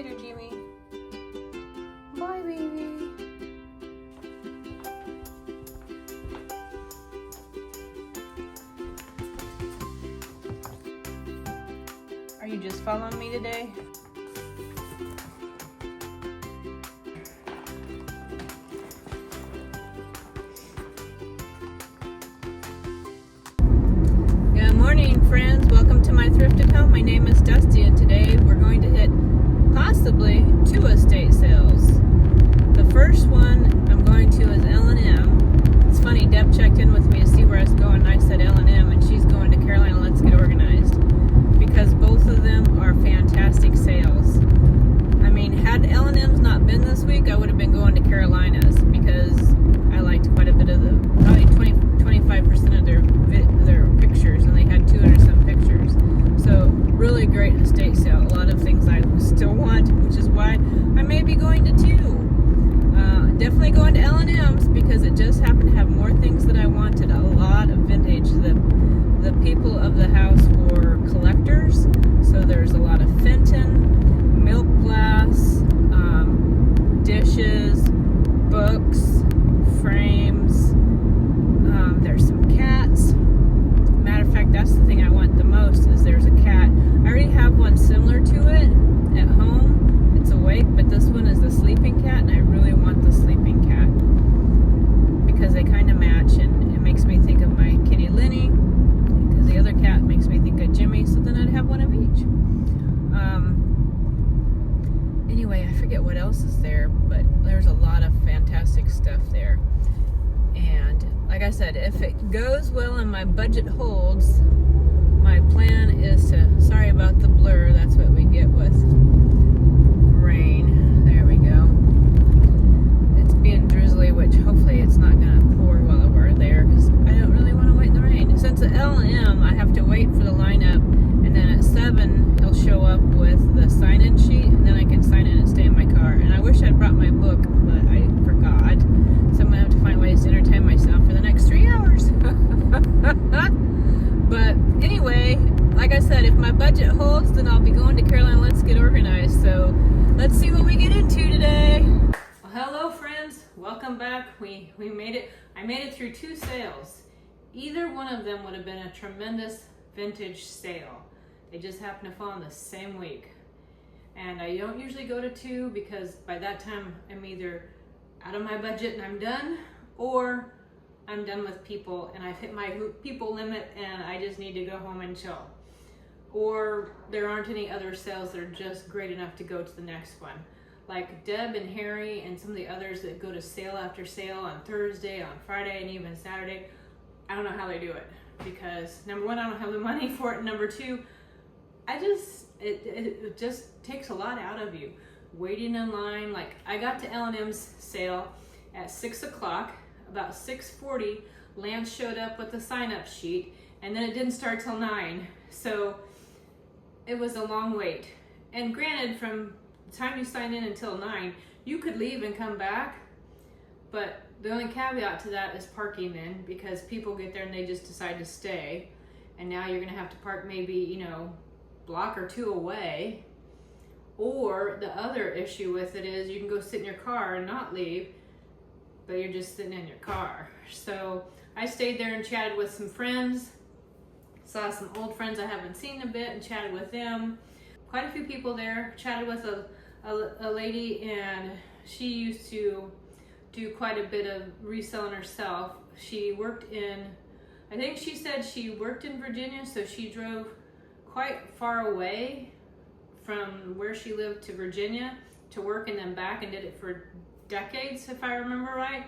later, Jimmy. Bye, baby. Are you just following me today? Good morning, friends. Welcome to my thrifted home. My name is Dusty, and today we're going to hit possibly 2 estate sales. The first one I'm going to is L&M. It's funny, Deb checked in with me to see where I was going, and I said L&M, and she's going to Carolina. Let's get organized, because both of them are fantastic sales. I mean, had L&M's not been this week, I would have been going to Carolina's, because I liked quite a bit of probably 25% of their pictures, and they had 200 some pictures. So really great estate sale. A lot of things I still want, which is why I may be going to 2. Definitely going to L&M's because it just happened to have more things that I wanted. A lot of vintage. The people of the house were collectors, so there's a lot of Fenton, milk glass, dishes, books, frames. There's some cats. Matter of fact, that's the thing I want the most, is there's a cat. I already have one similar to it at home. It's awake, but this one is the sleeping cat, and I really want the sleeping cat because they kind of match, and it makes me think of my kitty Linny, because the other cat makes me think of Jimmy, so then I'd have one of each. Anyway, I forget what else is there, but there's a lot of fantastic stuff there. And like I said, if it goes well and my budget holds, my plan is to, sorry about the blur, that's what we get with rain. There we go. It's being drizzly, which hopefully it's not going to pour while we're there, because I don't really want to wait in the rain. Since at L&M, I have to wait for the lineup, and then at 7, he'll show up with the sign-in sheet, and then I can sign in and stay in my car. And I wish I'd brought my book, but I forgot. So I'm going to have to find ways to entertain myself for the next 3 hours. But anyway, like I said, if my budget holds, then I'll be going to Carolina. Let's get organized. So let's see what we get into today. Well, hello, friends. Welcome back. We made it. I made it through 2 sales. Either one of them would have been a tremendous vintage sale. They just happened to fall in the same week. And I don't usually go to 2 because by that time I'm either out of my budget and I'm done, or I'm done with people and I've hit my people limit and I just need to go home and chill. Or there aren't any other sales that are just great enough to go to the next one. Like Deb and Harry and some of the others that go to sale after sale on Thursday, on Friday, and even Saturday. I don't know how they do it, because number 1, I don't have the money for it, and number 2, it just takes a lot out of you. Waiting in line, like I got to L&M's sale at 6 o'clock. About 6:40, Lance showed up with the sign-up sheet, and then it didn't start till 9. So it was a long wait. And granted, from the time you sign in until 9, you could leave and come back, but the only caveat to that is parking then, because people get there and they just decide to stay, and now you're gonna have to park maybe, block or 2 away. Or the other issue with it is you can go sit in your car and not leave, but you're just sitting in your car. So I stayed there and chatted with some friends, saw some old friends I haven't seen in a bit and chatted with them. Quite a few people there. Chatted with a lady, and she used to do quite a bit of reselling herself. She worked in, I think she said she worked in Virginia, so she drove quite far away from where she lived to Virginia to work and then back, and did it for decades, if I remember right.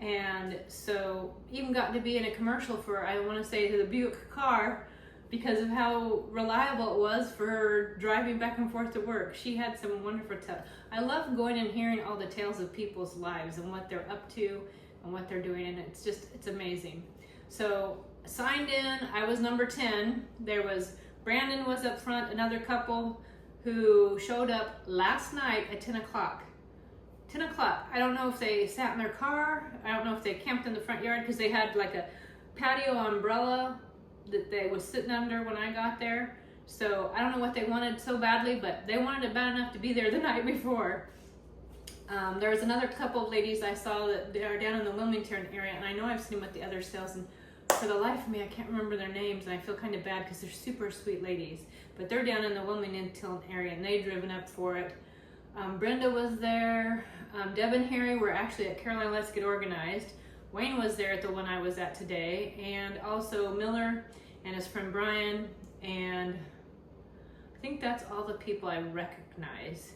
And so even got to be in a commercial for, I want to say, the Buick car, because of how reliable it was for her driving back and forth to work. She had some wonderful tales. I love going and hearing all the tales of people's lives and what they're up to and what they're doing, and it's amazing. So signed in, I was number 10. There was Brandon was up front, another couple who showed up last night at 10 o'clock. 10 o'clock. I don't know if they sat in their car. I don't know if they camped in the front yard, because they had like a patio umbrella that they was sitting under when I got there. So I don't know what they wanted so badly, but they wanted it bad enough to be there the night before. There was another couple of ladies I saw that they are down in the Wilmington area, and I know I've seen them at the other sales, and for the life of me, I can't remember their names, and I feel kind of bad because they're super sweet ladies. But they're down in the Wilmington area, and they'd driven up for it. Brenda was there. Deb and Harry were actually at Caroline Let's Get Organized. Wayne was there at the one I was at today, and also Miller and his friend Brian, and I think that's all the people I recognize.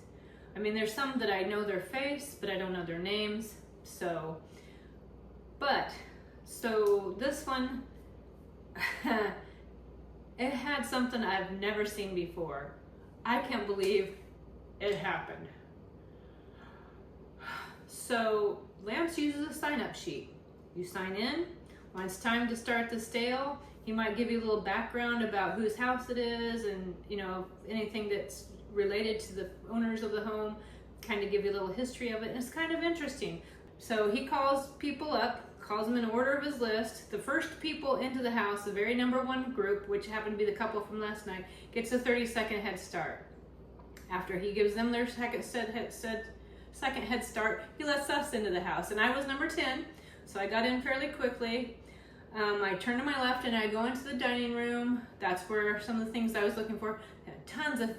I mean, there's some that I know their face, but I don't know their names. So this one, it had something I've never seen before. I can't believe it happened. So Lance uses a sign-up sheet. You sign in. When it's time to start the sale, he might give you a little background about whose house it is, and you know, anything that's related to the owners of the home, kind of give you a little history of it, and it's kind of interesting. So he calls people up, calls them in order of his list. The first people into the house, the very number one group, which happened to be the couple from last night, gets a 30-second head start. After he gives them their second head start, he lets us into the house, and I was number 10, so I got in fairly quickly. I turn to my left and I go into the dining room. That's where some of the things I was looking for. Tons of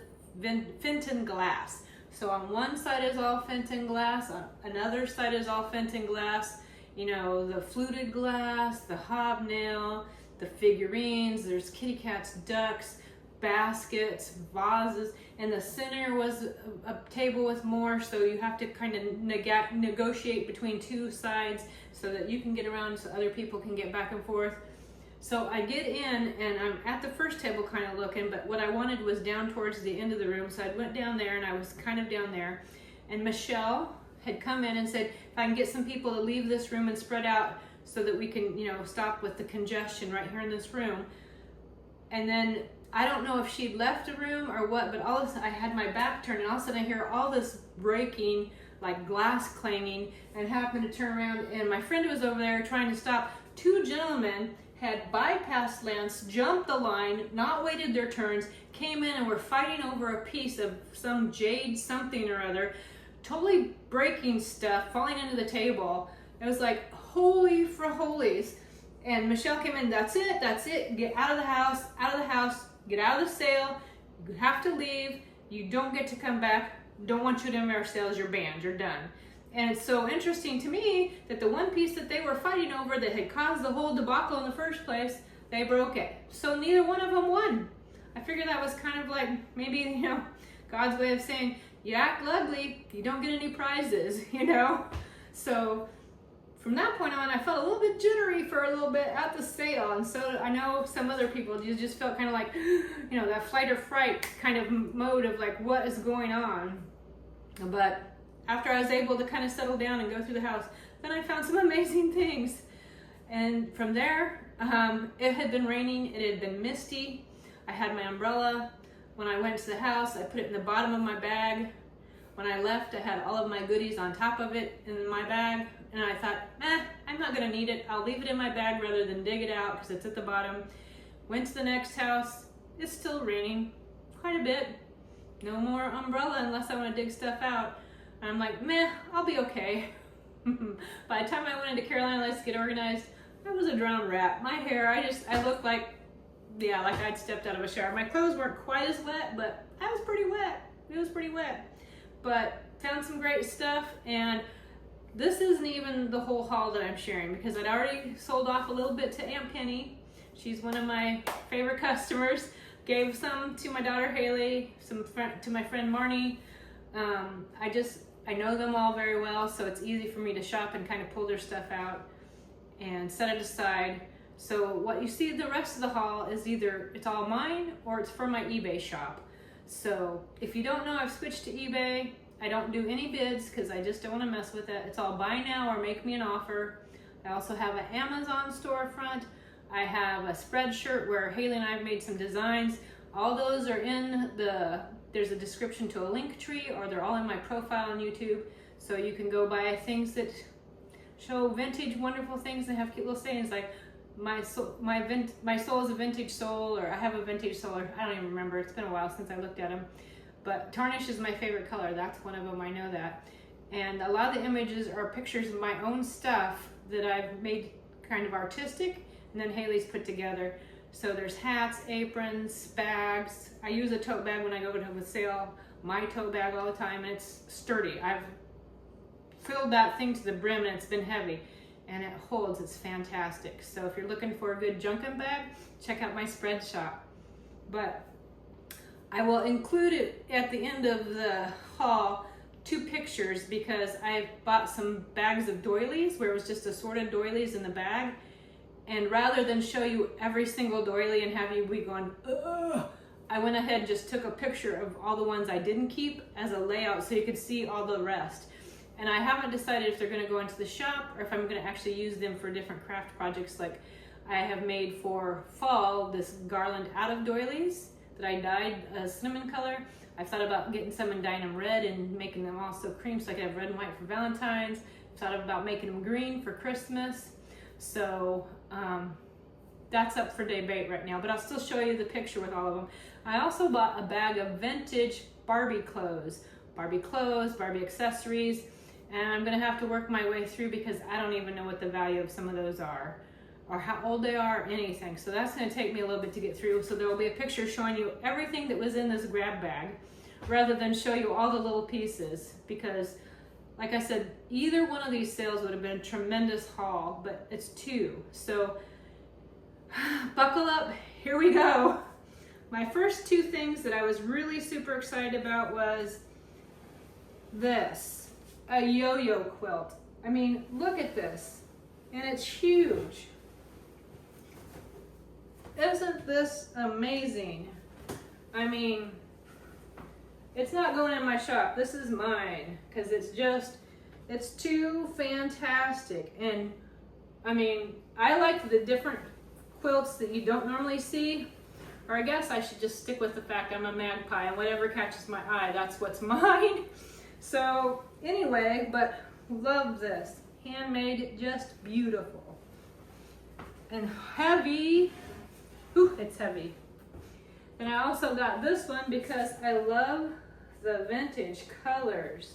Fenton glass. So on one side is all Fenton glass, on another side is all Fenton glass. You know, the fluted glass, the hobnail, the figurines, there's kitty cats, ducks, baskets, vases. In the center was a table with more, so you have to kind of negotiate between two sides so that you can get around so other people can get back and forth. So I get in and I'm at the first table kind of looking, but what I wanted was down towards the end of the room, so I went down there and I was kind of down there. And Michelle had come in and said, if I can get some people to leave this room and spread out so that we can, you know, stop with the congestion right here in this room. And then I don't know if she'd left the room or what, but all of a sudden I had my back turned and all of a sudden I hear all this breaking, like glass clanging, and happened to turn around and my friend was over there trying to stop. Two gentlemen had bypassed Lance, jumped the line, not waited their turns, came in and were fighting over a piece of some jade something or other, totally breaking stuff, falling into the table. It was like, holy for holies. And Michelle came in, that's it, get out of the house, get out of the sale, you have to leave, you don't get to come back, don't want you to in our sales, you're banned, you're done. And it's so interesting to me that the one piece that they were fighting over that had caused the whole debacle in the first place, they broke it. So neither one of them won. I figured that was kind of like maybe, you know, God's way of saying, you act ugly, you don't get any prizes, you know? So from that point on, I felt a little bit jittery for a little bit at the sale. And so I know some other people, you just felt kind of like, you know, that flight or fright kind of mode of like, what is going on? But after I was able to kind of settle down and go through the house, then I found some amazing things. And from there, it had been raining, it had been misty. I had my umbrella. When I went to the house, I put it in the bottom of my bag. When I left, I had all of my goodies on top of it in my bag. And I thought, I'm not gonna need it. I'll leave it in my bag rather than dig it out because it's at the bottom. Went to the next house. It's still raining quite a bit. No more umbrella unless I wanna dig stuff out. And I'm like, I'll be okay. By the time I went into Carolina Let's Get Organized, I was a drowned rat. My hair, I looked like, yeah, like I'd stepped out of a shower. My clothes weren't quite as wet, but I was pretty wet. It was pretty wet. But found some great stuff, and this isn't even the whole haul that I'm sharing because I'd already sold off a little bit to Aunt Penny. She's one of my favorite customers. Gave some to my daughter Haley, some to my friend Marnie. I know them all very well, so it's easy for me to shop and kind of pull their stuff out and set it aside. So what you see the rest of the haul is either it's all mine or it's from my eBay shop. So if you don't know, I've switched to eBay. I don't do any bids because I just don't want to mess with it. It's all buy now or make me an offer. I also have an Amazon storefront. I have a spreadshirt where Haley and I have made some designs. All those are in there's a description to a link tree, or they're all in my profile on YouTube. So you can go buy things that show vintage, wonderful things that have cute little sayings like, my sole is a vintage sole, or I have a vintage sole, or I don't even remember. It's been a while since I looked at them. But tarnish is my favorite color. That's one of them, I know that. And a lot of the images are pictures of my own stuff that I've made kind of artistic, and then Haley's put together. So there's hats, aprons, bags. I use a tote bag when I go to Resale, my tote bag all the time, and it's sturdy. I've filled that thing to the brim and it's been heavy, and it holds. It's fantastic. So if you're looking for a good junkin bag, check out my spread shop. But I will include it at the end of the haul, 2 pictures, because I bought some bags of doilies where it was just assorted doilies in the bag. And rather than show you every single doily and have you be going, ugh, I went ahead and just took a picture of all the ones I didn't keep as a layout so you could see all the rest. And I haven't decided if they're going to go into the shop or if I'm going to actually use them for different craft projects. Like I have made for fall this garland out of doilies that I dyed a cinnamon color. I've thought about getting some and dyeing them red and making them also cream so I could have red and white for Valentine's. I've thought about making them green for Christmas. So that's up for debate right now, but I'll still show you the picture with all of them. I also bought a bag of vintage Barbie clothes, Barbie accessories, and I'm gonna have to work my way through because I don't even know what the value of some of those are or how old they are or anything. So that's gonna take me a little bit to get through. So there will be a picture showing you everything that was in this grab bag rather than show you all the little pieces, because like I said, either one of these sales would have been a tremendous haul, but it's 2. So buckle up, here we go. My first 2 things that I was really super excited about was this, a yo-yo quilt. I mean, look at this, and it's huge. Isn't this amazing? I mean, it's not going in my shop. This is mine because it's too fantastic. And I mean, I like the different quilts that you don't normally see, or I guess I should just stick with the fact I'm a magpie and whatever catches my eye, that's what's mine. So anyway, but love this. Handmade, just beautiful. And heavy. Ooh, it's heavy. And I also got this one because I love the vintage colors.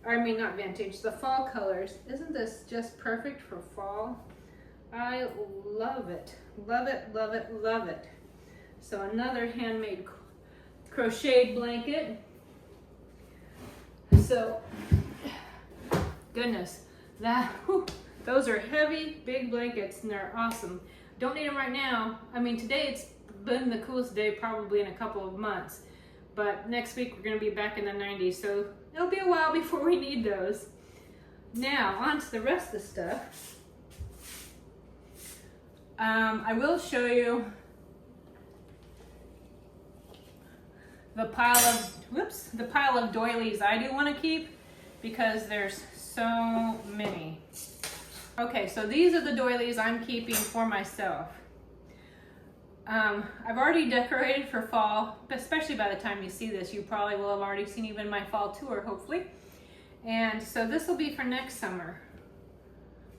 I mean, not vintage, the fall colors. Isn't this just perfect for fall? I love it. Love it, love it, love it. So another handmade crocheted blanket. So, goodness, those are heavy, big blankets, and they're awesome. Don't need them right now. I mean, today it's been the coolest day probably in a couple of months, but next week we're going to be back in the 90s, so it'll be a while before we need those. Now, on to the rest of the stuff. I will show you the pile of doilies I do want to keep because there's so many. Okay, so these are the doilies I'm keeping for myself. I've already decorated for fall, especially by the time you see this, you probably will have already seen even my fall tour, hopefully. And so this will be for next summer.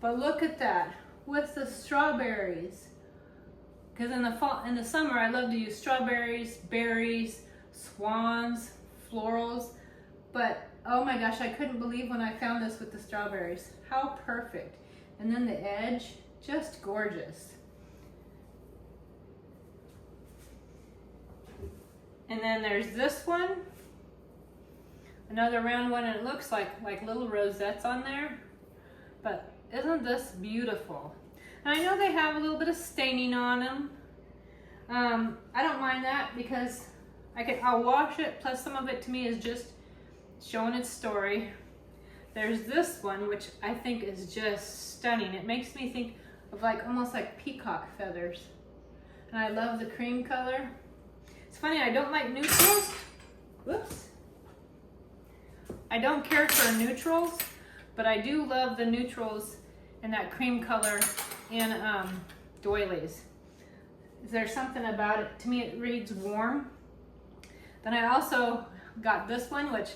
But look at that, with the strawberries. Because in the summer, I love to use strawberries, berries, swans, florals. But oh my gosh, I couldn't believe when I found this with the strawberries. How perfect. And then the edge, just gorgeous. And then there's this one, another round one, and it looks like little rosettes on there. But isn't this beautiful? And I know they have a little bit of staining on them. I don't mind that because I'll wash it, plus some of it to me is just showing its story. There's this one, which I think is just stunning. It makes me think of almost like peacock feathers. And I love the cream color. It's funny, I don't like neutrals. Whoops. I don't care for neutrals, but I do love the neutrals and that cream color in doilies. There's something about it, to me it reads warm. Then I also got this one, which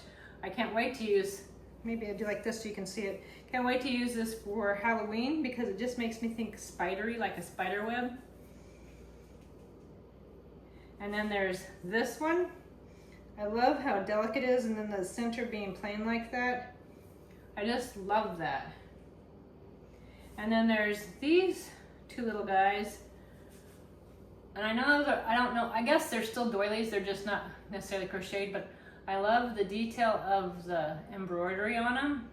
I can't wait to use maybe I do like this so you can see it. Can't wait to use this for Halloween because it just makes me think spidery, like a spider web. And then there's this one. I love how delicate it is, and then the center being plain like that. I just love that. And then there's these two little guys. And I know, I don't know, I guess they're still doilies, they're just not necessarily crocheted, but I love the detail of the embroidery on them.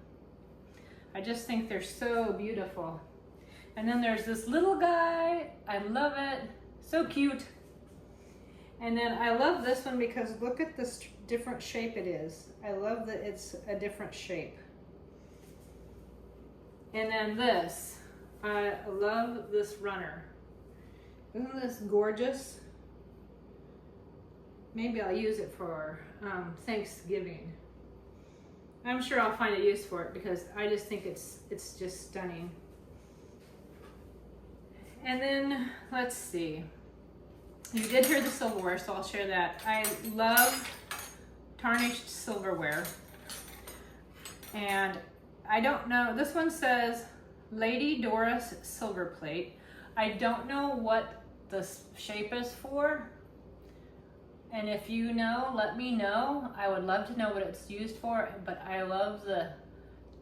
I just think they're so beautiful. And then there's this little guy, I love it, so cute. And then I love this one because look at this different shape it is. I love that it's a different shape. And then this, I love this runner. Isn't this gorgeous? Maybe I'll use it for Thanksgiving. I'm sure I'll find a use for it because I just think it's just stunning. And then let's see. You did hear the silverware, so I'll share that. I love tarnished silverware. And I don't know, this one says Lady Doris silver plate. I don't know what the shape is for. And if you know, let me know. I would love to know what it's used for, but I love the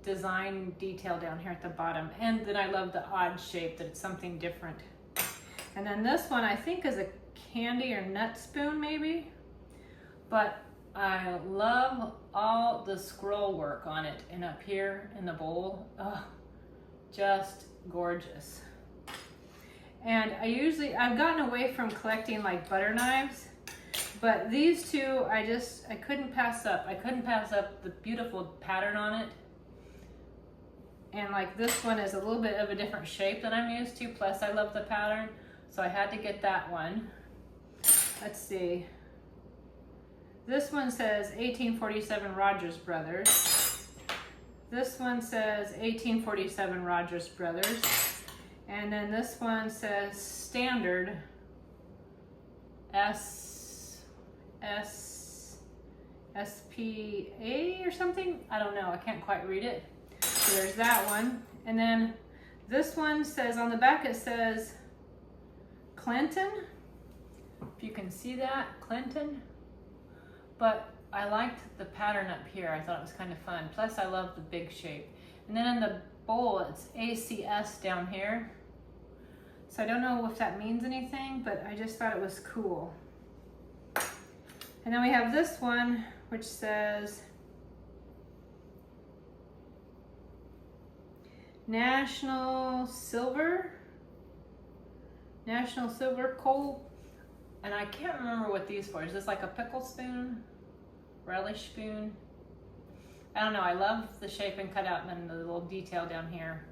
design detail down here at the bottom. And then I love the odd shape that it's something different. And then this one I think is a candy or nut spoon maybe. But I love all the scroll work on it and up here in the bowl. Oh, just gorgeous. And I've gotten away from collecting like butter knives, but these two I couldn't pass up. I couldn't pass up the beautiful pattern on it. And like this one is a little bit of a different shape than I'm used to, plus I love the pattern, so I had to get that one. Let's see. This one says 1847 Rogers Brothers. This one says 1847 Rogers Brothers. And then this one says standard SPA or something. I don't know, I can't quite read it. So there's that one. And then this one says, on the back it says Clinton. If you can see that, Clinton. But I liked the pattern up here. I thought it was kind of fun. Plus I love the big shape. And then in the bowl, it's ACS down here. So I don't know if that means anything, but I just thought it was cool. And then we have this one, which says National Silver Coal. And I can't remember what these for. Is this like a pickle spoon? Relish spoon? I don't know, I love the shape and cutout and then the little detail down here.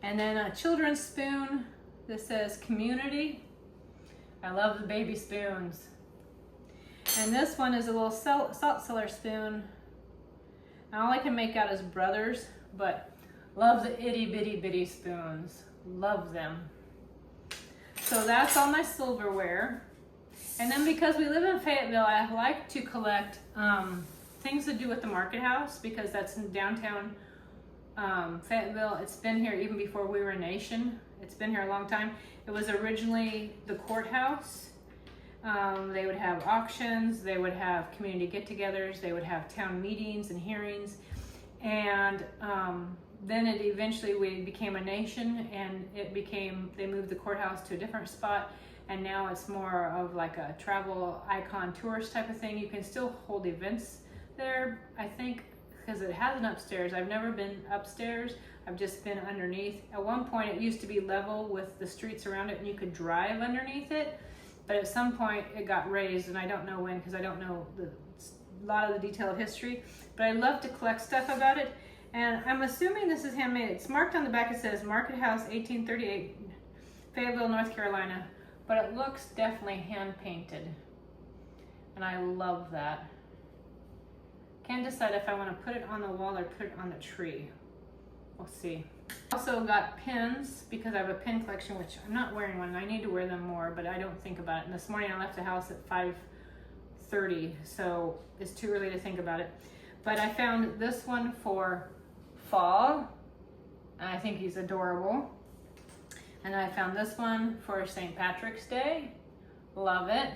And then a children's spoon. This says community. I love the baby spoons. And this one is a little salt cellar spoon. And all I can make out is brothers, but love the itty bitty bitty spoons. Love them. So that's all my silverware. And then because we live in Fayetteville, I like to collect things to do with the market house because that's in downtown Fayetteville. It's been here even before we were a nation. It's been here a long time. It was originally the courthouse. They would have auctions, they would have community get-togethers, they would have town meetings and hearings. And then it eventually we became a nation, and they moved the courthouse to a different spot, and now it's more of like a travel icon tourist type of thing. You can still hold events there, I think, because it has an upstairs. I've never been upstairs, I've just been underneath. At one point it used to be level with the streets around it and you could drive underneath it, but at some point it got raised, and I don't know when because I don't know a lot of the detailed history, but I love to collect stuff about it. And I'm assuming this is handmade. It's marked on the back, it says Market House 1838, Fayetteville, North Carolina, but it looks definitely hand painted. And I love that. Can't decide if I want to put it on the wall or put it on the tree. We'll see. Also got pins because I have a pin collection, which I'm not wearing one. I need to wear them more, but I don't think about it. And this morning I left the house at 5:30, so it's too early to think about it. But I found this one for fall. I think he's adorable. And I found this one for St. Patrick's Day. Love it.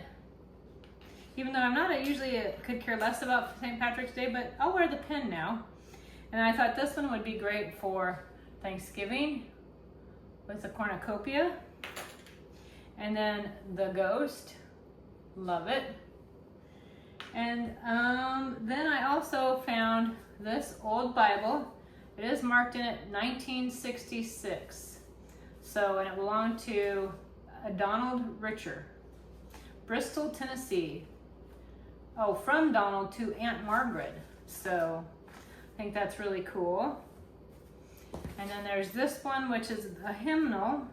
Even though I'm not usually could care less about St. Patrick's Day, but I'll wear the pin now. And I thought this one would be great for Thanksgiving with the cornucopia. And then the ghost. Love it. And then I also found this old Bible. It is marked in it 1966. So, and it belonged to Donald Richer, Bristol, Tennessee. Oh, from Donald to Aunt Margaret. So, I think that's really cool. And then there's this one, which is a hymnal.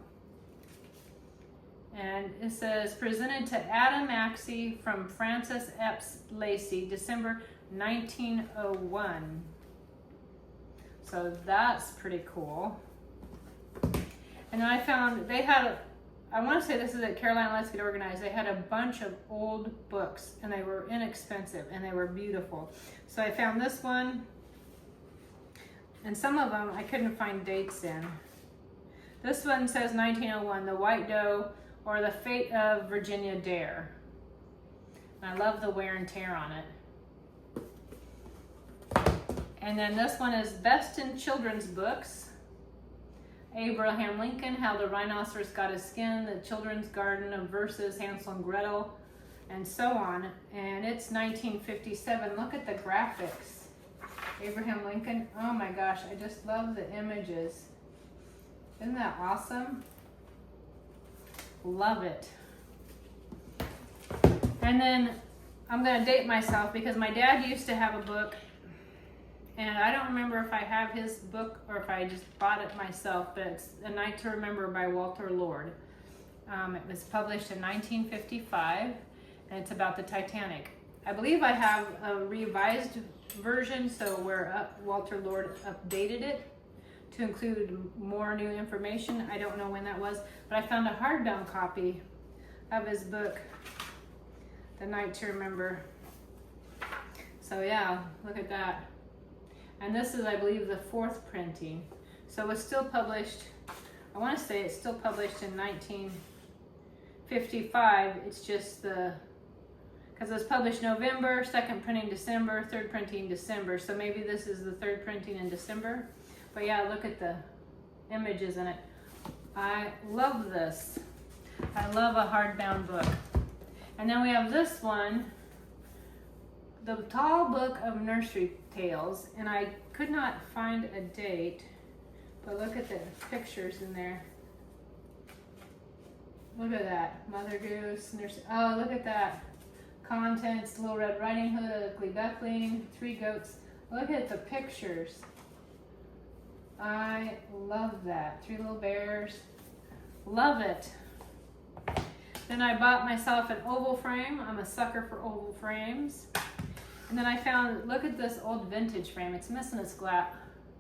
And it says, presented to Adam Maxey from Francis Epps Lacey, December 1901. So that's pretty cool. And then I found they had, I want to say this is at Carolina Let's Get Organized, they had a bunch of old books and they were inexpensive and they were beautiful. So I found this one, and some of them I couldn't find dates in. This one says 1901, The White Doe or The Fate of Virginia Dare. And I love the wear and tear on it. And then this one is Best in Children's Books. Abraham Lincoln, How the Rhinoceros Got His Skin, The Children's Garden of Verses, Hansel and Gretel, and so on. And it's 1957. Look at the graphics. Abraham Lincoln. Oh my gosh, I just love the images. Isn't that awesome? Love it. And then I'm going to date myself because my dad used to have a book, and I don't remember if I have his book or if I just bought it myself, but it's A Night to Remember by Walter Lord. It was published in 1955, and it's about the Titanic. I believe I have a revised version, so where Walter Lord updated it to include more new information. I don't know when that was, but I found a hardbound copy of his book, The Night to Remember. So yeah, look at that. And this is, I believe, the 4th printing. So it's still published, I want to say it's still published in 1955. It's just the, because it was published November, 2nd printing December, 3rd printing December. So maybe this is the 3rd printing in December. But yeah, look at the images in it. I love this. I love a hardbound book. And then we have this one, The Tall Book of Nursery Tales, and I could not find a date, but look at the pictures in there. Look at that, Mother Goose, nursery. Oh, look at that. Contents, Little Red Riding Hood, Ugly Duckling, 3 goats. Look at the pictures. I love that. 3 little bears. Love it. Then I bought myself an oval frame. I'm a sucker for oval frames. And then I found, look at this old vintage frame. It's missing its glass.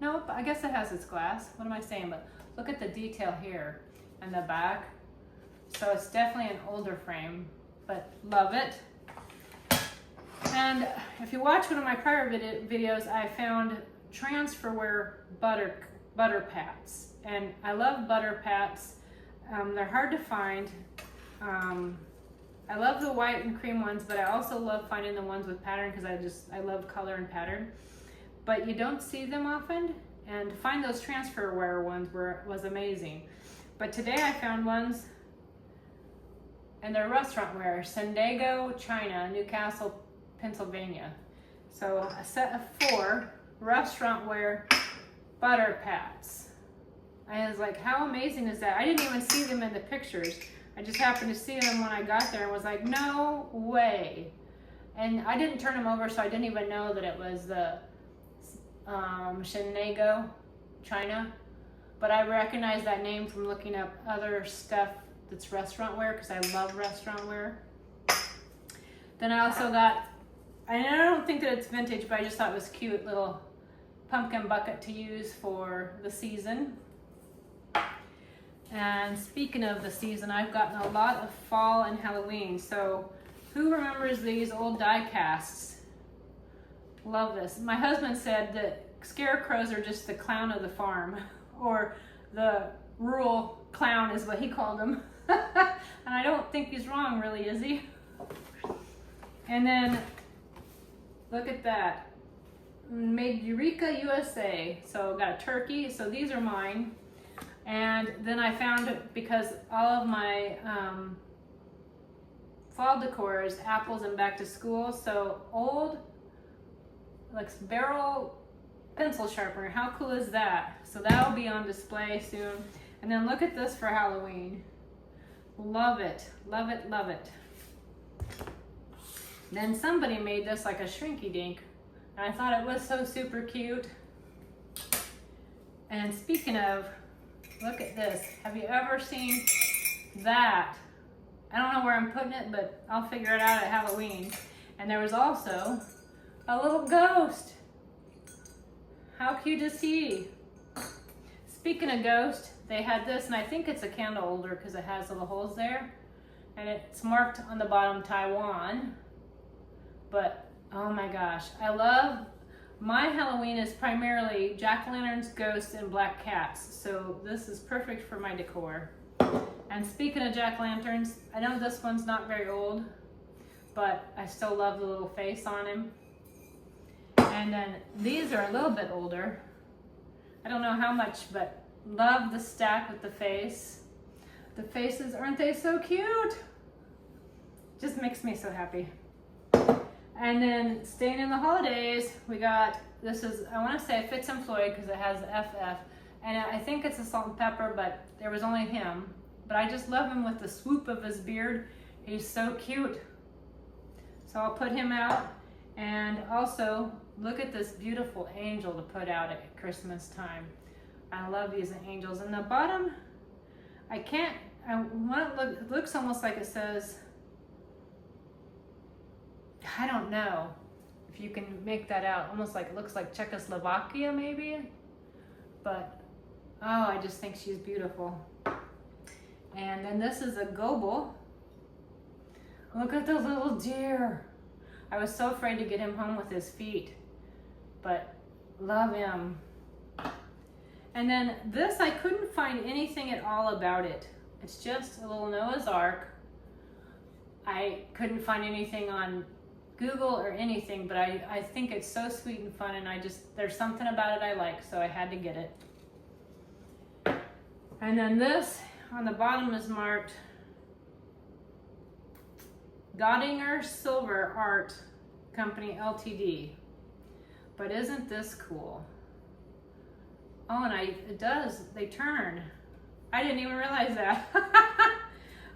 Nope, I guess it has its glass. What am I saying? But look at the detail here and the back. So it's definitely an older frame, but love it. And if you watch one of my prior videos, I found transferware butter pats. And I love butter pats. They're hard to find. I love the white and cream ones, but I also love finding the ones with pattern because I love color and pattern. But you don't see them often, and to find those transferware ones was amazing. But today I found ones, and they're restaurant wear, San Diego, China, Newcastle, Pennsylvania. So a set of 4 restaurant wear butter pats. I was like, how amazing is that? I didn't even see them in the pictures. I just happened to see them when I got there and was like, no way. And I didn't turn them over, so I didn't even know that it was the San Diego, China. But I recognize that name from looking up other stuff that's restaurant wear because I love restaurant wear. Then I also got, and I don't think that it's vintage, but I just thought it was cute, little pumpkin bucket to use for the season. And speaking of the season, I've gotten a lot of fall and Halloween. So who remembers these old die casts? Love this. My husband said that scarecrows are just the clown of the farm, or the rural clown is what he called them. And I don't think he's wrong, really, is he? And then, look at that. Made Eureka, USA. So got a turkey. So these are mine. And then I found, because all of my fall decor is apples and back to school. So old, like barrel pencil sharpener. How cool is that? So that'll be on display soon. And then look at this for Halloween. Love it, love it, love it. Then somebody made this like a shrinky dink. And I thought it was so super cute. And speaking of, look at this. Have you ever seen that? I don't know where I'm putting it, but I'll figure it out at Halloween. And there was also a little ghost. How cute is he? Speaking of ghost, they had this, and I think it's a candle holder because it has little holes there. And it's marked on the bottom Taiwan. But oh my gosh, I love, my Halloween is primarily jack-o'-lanterns, ghosts, and black cats. So this is perfect for my decor. And speaking of jack-o'-lanterns, I know this one's not very old, but I still love the little face on him. And then these are a little bit older. I don't know how much, but love the stack with the face. The faces, aren't they so cute? Just makes me so happy. And then staying in the holidays, we got, this is, I want to say Fitz and Floyd because it has the FF. And I think it's a salt and pepper, but there was only him. But I just love him with the swoop of his beard. He's so cute. So I'll put him out. And also, look at this beautiful angel to put out at Christmas time. I love using angels. And the bottom, I want to look, it looks almost like it says, I don't know if you can make that out. Almost like it looks like Czechoslovakia maybe. But, oh, I just think she's beautiful. And then this is a gobel. Look at the little deer. I was so afraid to get him home with his feet, but love him. And then this, I couldn't find anything at all about it. It's just a little Noah's Ark. I couldn't find anything on Google or anything, but I think it's so sweet and fun, and there's something about it I like, so I had to get it. And then this on the bottom is marked Godinger Silver Art Company Ltd. But isn't this cool? Oh, and it does, they turn. I didn't even realize that.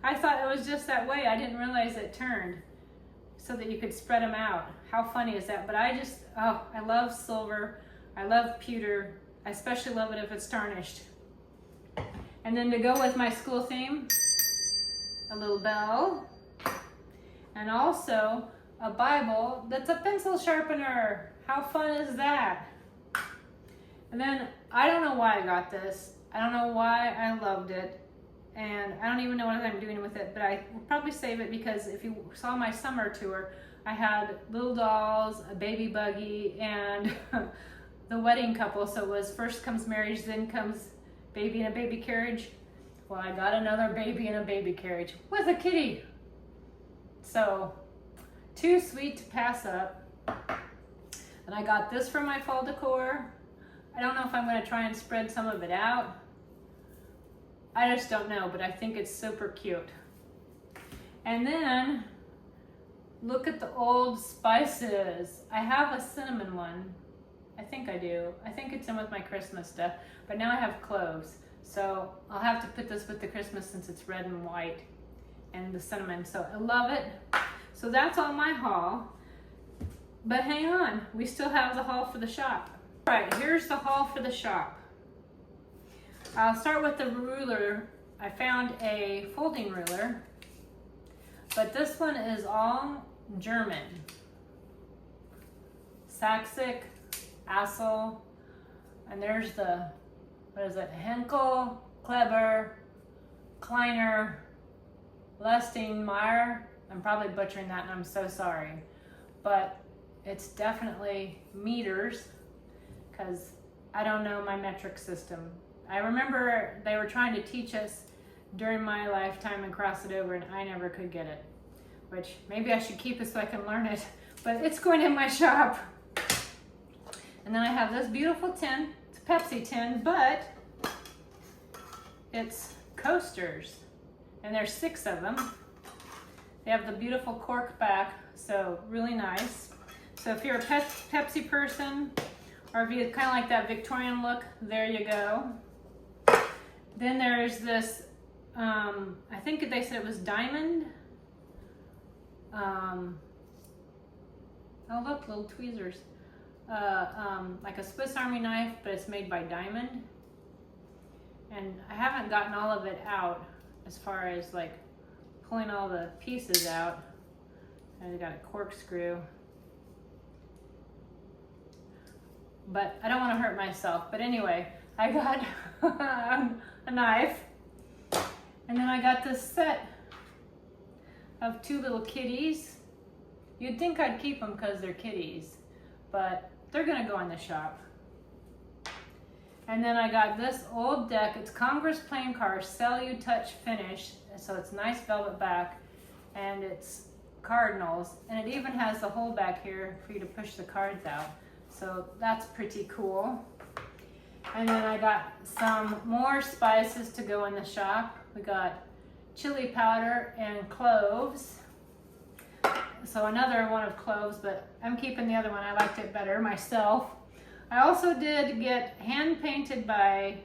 I thought it was just that way. I didn't realize it turned so that you could spread them out. How funny is that? But I love silver. I love pewter. I especially love it if it's tarnished. And then to go with my school theme, a little bell. And also a Bible that's a pencil sharpener. How fun is that? And then I don't know why I got this. I don't know why I loved it. And I don't even know what I'm doing with it, but I will probably save it because if you saw my summer tour, I had little dolls, a baby buggy, and the wedding couple. So it was first comes marriage, then comes baby in a baby carriage. Well, I got another baby in a baby carriage with a kitty. So, too sweet to pass up. And I got this for my fall decor. I don't know if I'm going to try and spread some of it out. I just don't know, but I think it's super cute. And then, look at the old spices. I have a cinnamon one. I think I do. I think it's in with my Christmas stuff. But now I have cloves. So, I'll have to put this with the Christmas since it's red and white. And the cinnamon, so I love it. So that's all my haul. But hang on, we still have the haul for the shop. All right, here's the haul for the shop. I'll start with the ruler. I found a folding ruler, but this one is all German. Saxic, Assel, and there's the, what is it, Henkel, Kleber, Kleiner, Lestingmeyer. I'm probably butchering that and I'm so sorry. But it's definitely meters, because I don't know my metric system. I remember they were trying to teach us during my lifetime and cross it over, and I never could get it, which maybe I should keep it so I can learn it, but it's going in my shop. And then I have this beautiful tin. It's a Pepsi tin, but it's coasters, and there's 6 of them. They have the beautiful cork back, so really nice. So if you're a Pepsi person, or if you kind of like that Victorian look, there you go. Then there's this, I think they said it was diamond. Oh look, little tweezers. Like a Swiss Army knife, but it's made by Diamond. And I haven't gotten all of it out as far as like pulling all the pieces out. And I got a corkscrew. But I don't want to hurt myself. But anyway, I got a knife. And then I got this set of 2 little kitties. You'd think I'd keep them because they're kitties, but they're gonna go in the shop. And then I got this old deck. It's Congress playing cards, Sell You Touch finish. So it's nice velvet back, and it's cardinals, and it even has the hole back here for you to push the cards out. So that's pretty cool. And then I got some more spices to go in the shop. We got chili powder and cloves. So another one of cloves, but I'm keeping the other one. I liked it better myself. I also did get hand painted by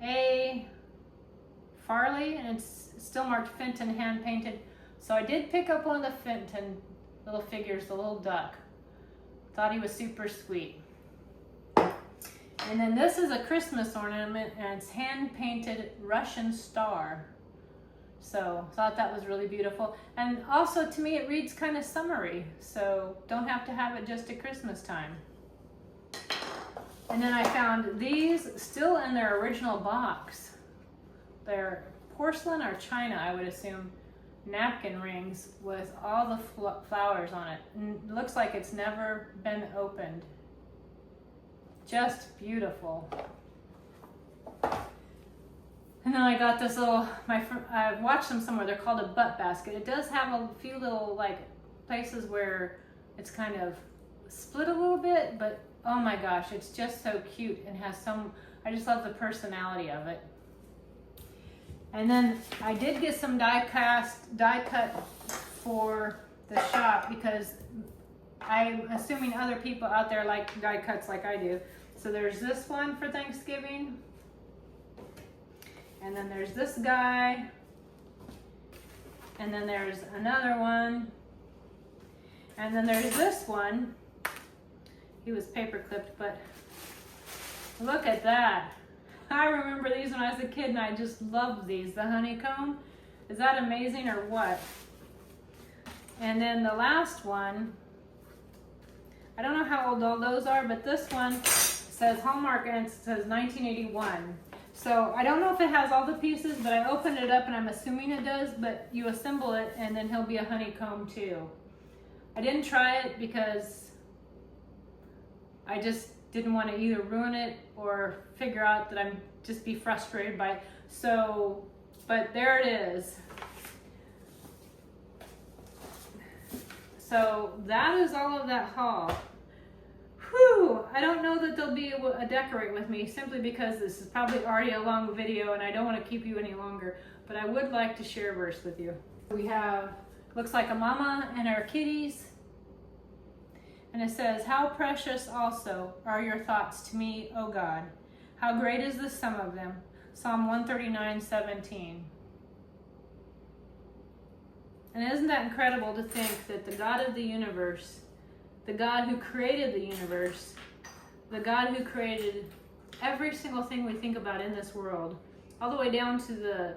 A. Farley, and it's still marked Fenton hand painted. So I did pick up one of the Fenton little figures, the little duck. Thought he was super sweet. And then this is a Christmas ornament, and it's hand painted Russian star. So thought that was really beautiful. And also to me it reads kind of summery, so don't have to have it just at Christmas time. And then I found these still in their original box. They're porcelain or china, I would assume, napkin rings with all the flowers on it. And it looks like it's never been opened. Just beautiful. And then I got this little, I watched them somewhere, they're called a butt basket. It does have a few little like places where it's kind of split a little bit, but oh my gosh, it's just so cute and has some, I just love the personality of it. And then I did get some die cut for the shop, because I'm assuming other people out there like die cuts like I do. So there's this one for Thanksgiving. And then there's this guy. And then there's another one. And then there's this one. He was paper clipped, but look at that. I remember these when I was a kid, and I just loved these. The honeycomb. Is that amazing or what? And then the last one, I don't know how old all those are, but this one says Hallmark, and it says 1981. So I don't know if it has all the pieces, but I opened it up and I'm assuming it does, but you assemble it and then he'll be a honeycomb too. I didn't try it because I just didn't want to either ruin it or figure out that I'm just be frustrated by it. So, but there it is. So that is all of that haul. Whew, I don't know that they'll be able to decorate with me, simply because this is probably already a long video and I don't want to keep you any longer, but I would like to share a verse with you. We have, looks like a mama and her kitties, and it says, "How precious also are your thoughts to me, O God. How great is the sum of them." Psalm 139:17. And isn't that incredible to think that the God of the universe, the God who created the universe, the God who created every single thing we think about in this world, all the way down to the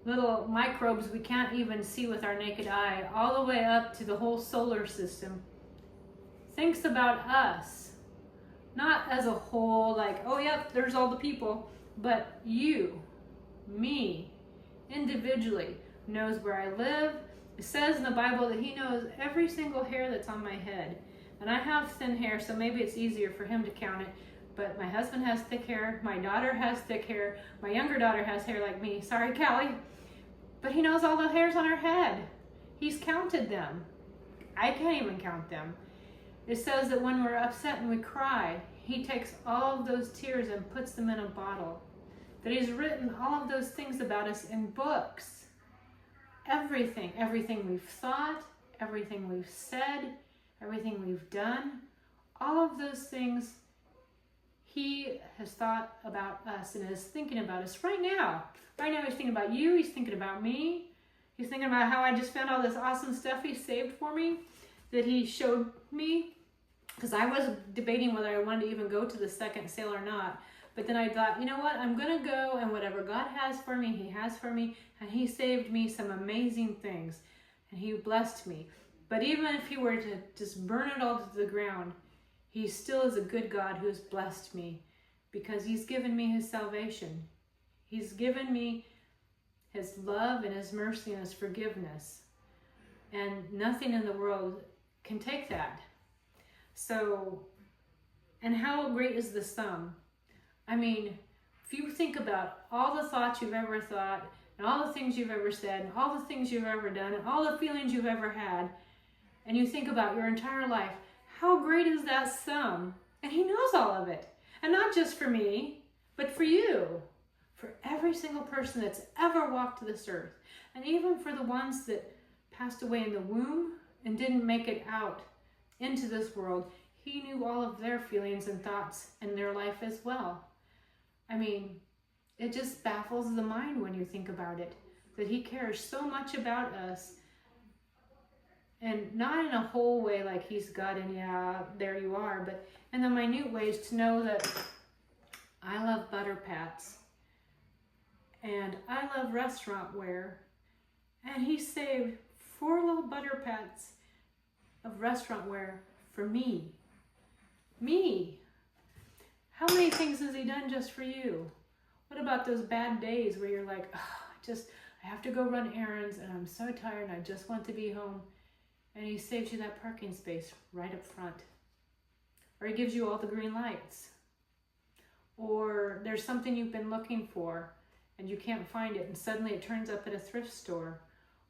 little microbes we can't even see with our naked eye, all the way up to the whole solar system, thinks about us, not as a whole, like, oh yep, there's all the people, but you, me, individually, knows where I live, It says in the Bible that he knows every single hair that's on my head. And I have thin hair, so maybe it's easier for him to count it. But my husband has thick hair. My daughter has thick hair. My younger daughter has hair like me. Sorry, Callie. But he knows all the hairs on her head. He's counted them. I can't even count them. It says that when we're upset and we cry, he takes all of those tears and puts them in a bottle. That he's written all of those things about us in books. Everything we've thought, everything we've said, everything we've done, all of those things he has thought about us and is thinking about us right now. Right now he's thinking about you, he's thinking about me. He's thinking about how I just found all this awesome stuff he saved for me that he showed me. Because I was debating whether I wanted to even go to the second sale or not. But then I thought, you know what, I'm going to go, and whatever God has for me, he has for me. And he saved me some amazing things. And he blessed me. But even if he were to just burn it all to the ground, he still is a good God who has blessed me. Because he's given me his salvation. He's given me his love and his mercy and his forgiveness. And nothing in the world can take that. So, and how great is the sum? I mean, if you think about all the thoughts you've ever thought, and all the things you've ever said, and all the things you've ever done, and all the feelings you've ever had, and you think about your entire life, how great is that sum? And he knows all of it. And not just for me, but for you. For every single person that's ever walked this earth. And even for the ones that passed away in the womb and didn't make it out into this world, he knew all of their feelings and thoughts in their life as well. I mean, it just baffles the mind when you think about it, that he cares so much about us, and not in a whole way like he's God and yeah, there you are, but in the minute ways to know that I love butter pats and I love restaurant wear, and he saved 4 little butter pats of restaurant wear for me. Me. How many things has he done just for you? What about those bad days where you're like, oh, I have to go run errands and I'm so tired and I just want to be home. And he saves you that parking space right up front. Or he gives you all the green lights. Or there's something you've been looking for and you can't find it and suddenly it turns up at a thrift store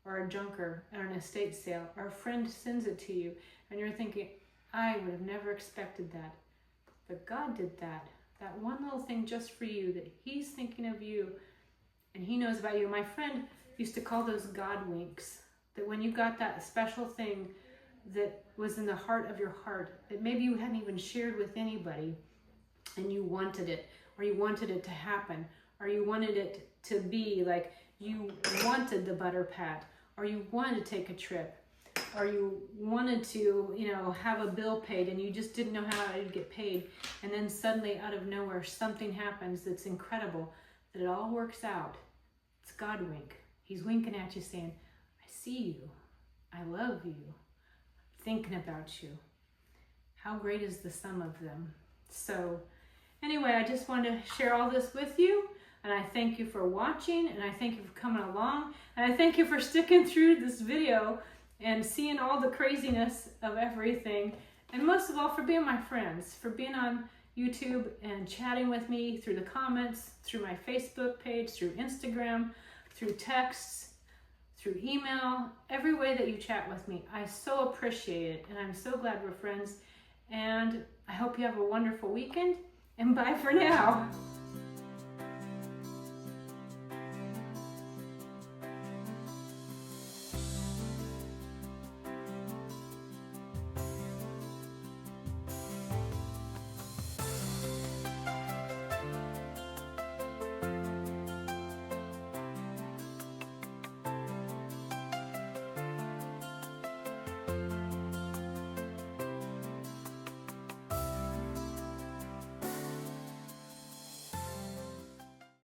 or a junker or an estate sale, or a friend sends it to you and you're thinking, I would have never expected that. But God did that. That one little thing just for you, that he's thinking of you and he knows about you. My friend used to call those God winks. That when you got that special thing that was in the heart of your heart, that maybe you hadn't even shared with anybody, and you wanted it, or you wanted it to happen, or you wanted it to be like you wanted the butter pat, or you wanted to take a trip, or you wanted to, have a bill paid and you just didn't know how it would get paid. And then suddenly out of nowhere, something happens that's incredible, that it all works out. It's God wink. He's winking at you saying, I see you. I love you. I'm thinking about you. How great is the sum of them? So anyway, I just wanted to share all this with you. And I thank you for watching, and I thank you for coming along, and I thank you for sticking through this video and seeing all the craziness of everything, and most of all for being my friends, for being on YouTube and chatting with me through the comments, through my Facebook page, through Instagram, through texts, through email, every way that you chat with me. I so appreciate it, and I'm so glad we're friends, and I hope you have a wonderful weekend, and bye for now.